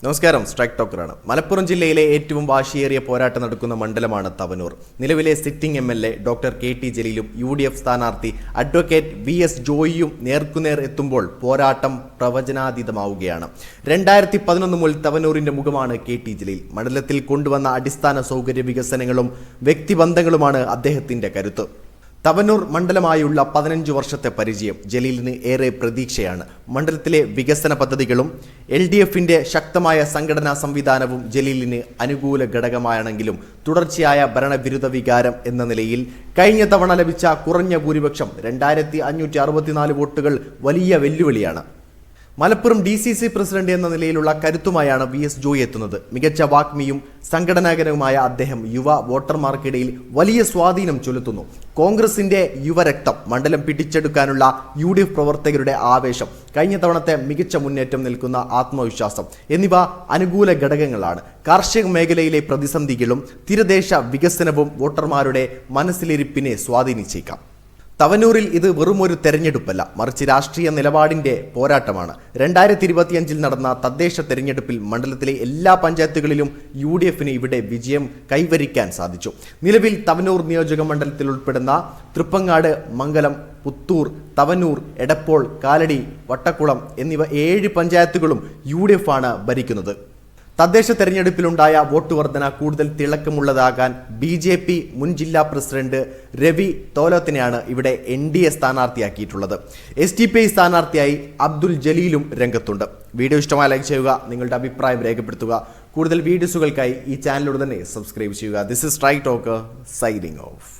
നമസ്കാരം, സ്ട്രൈക്ക് ടോക്കറാണ്. മലപ്പുറം ജില്ലയിലെ ഏറ്റവും വാശിയേറിയ പോരാട്ടം നടക്കുന്ന മണ്ഡലമാണ് തവനൂർ. നിലവിലെ sitting MLA doctor KT ജലീലും UDF സ്ഥാനാർത്ഥി അഡ്വക്കേറ്റ് VS ജോയിയും നേർക്കുനേർ എത്തുമ്പോൾ പോരാട്ടം പ്രവചനാതീതമാവുകയാണ്. 2011 മുതൽ തവനൂരിന്റെ മുഖമാണ് KT ജലീൽ. മണ്ഡലത്തിൽ കൊണ്ടുവന്ന അടിസ്ഥാന സൗകര്യ വികസനങ്ങളും വ്യക്തിബന്ധങ്ങളുമാണ് അദ്ദേഹത്തിന്റെ കരുത്ത്. തവനൂർ മണ്ഡലമായുള്ള 15 വർഷത്തെ പരിചയം ജലീലിന് ഏറെ പ്രതീക്ഷയാണ്. മണ്ഡലത്തിലെ വികസന പദ്ധതികളും LDFന്റെ ശക്തമായ സംഘടനാ സംവിധാനവും ജലീലിന് അനുകൂല ഘടകമാണെങ്കിലും തുടർച്ചയായ ഭരണവിരുദ്ധ വികാരം എന്ന നിലയിൽ കഴിഞ്ഞ തവണ ലഭിച്ച കുറഞ്ഞ ഭൂരിപക്ഷം 2564 വോട്ടുകൾ വലിയ വെല്ലുവിളിയാണ്. മലപ്പുറം DCC പ്രസിഡന്റ് എന്ന നിലയിലുള്ള കരുത്തുമായാണ് VS ജോയി എത്തുന്നത്. മികച്ച വാഗ്മിയും സംഘടനാകരവുമായ അദ്ദേഹം യുവ വോട്ടർമാർക്കിടയിൽ വലിയ സ്വാധീനം ചെലുത്തുന്നു. കോൺഗ്രസിന്റെ യുവരക്തം, മണ്ഡലം പിടിച്ചെടുക്കാനുള്ള UDF പ്രവർത്തകരുടെ ആവേശം, കഴിഞ്ഞ തവണത്തെ മികച്ച മുന്നേറ്റം നിൽക്കുന്ന ആത്മവിശ്വാസം എന്നിവ അനുകൂല ഘടകങ്ങളാണ്. കാർഷിക മേഖലയിലെ പ്രതിസന്ധികളും തീരദേശ വികസനവും വോട്ടർമാരുടെ മനസ്സിലിരിപ്പിനെ സ്വാധീനിച്ചേക്കാം. തവനൂരിൽ ഇത് വെറുമൊരു തെരഞ്ഞെടുപ്പല്ല, മറിച്ച് രാഷ്ട്രീയ നിലപാടിന്റെ പോരാട്ടമാണ്. 2025 നടന്ന തദ്ദേശ തെരഞ്ഞെടുപ്പിൽ മണ്ഡലത്തിലെ എല്ലാ പഞ്ചായത്തുകളിലും UDFന് ഇവിടെ വിജയം കൈവരിക്കാൻ സാധിച്ചു. നിലവിൽ തവനൂർ നിയോജക മണ്ഡലത്തിൽ ഉൾപ്പെടുന്ന തൃപ്പങ്ങാട്, മംഗലം, പുത്തൂർ, തവനൂർ, എടപ്പോൾ, കാലടി, വട്ടക്കുളം എന്നിവ 7 പഞ്ചായത്തുകളും UDF ആണ് ഭരിക്കുന്നത്. തദ്ദേശ തെരഞ്ഞെടുപ്പിലുണ്ടായ വോട്ട് വർധന കൂടുതൽ തിളക്കമുള്ളതാകാൻ BJP മുൻ ജില്ലാ പ്രസിഡന്റ് രവി തോലത്തിനെയാണ് ഇവിടെ NDA സ്ഥാനാർത്ഥിയാക്കിയിട്ടുള്ളത്. SDPI സ്ഥാനാർത്ഥിയായി അബ്ദുൽ ജലീലും രംഗത്തുണ്ട്. വീഡിയോ ഇഷ്ടമായി ലൈക്ക് ചെയ്യുക, നിങ്ങളുടെ അഭിപ്രായം രേഖപ്പെടുത്തുക. കൂടുതൽ വീഡിയോസുകൾക്കായി ഈ ചാനലിലൂടെ തന്നെ സബ്സ്ക്രൈബ് ചെയ്യുക. This is strike talker signing off.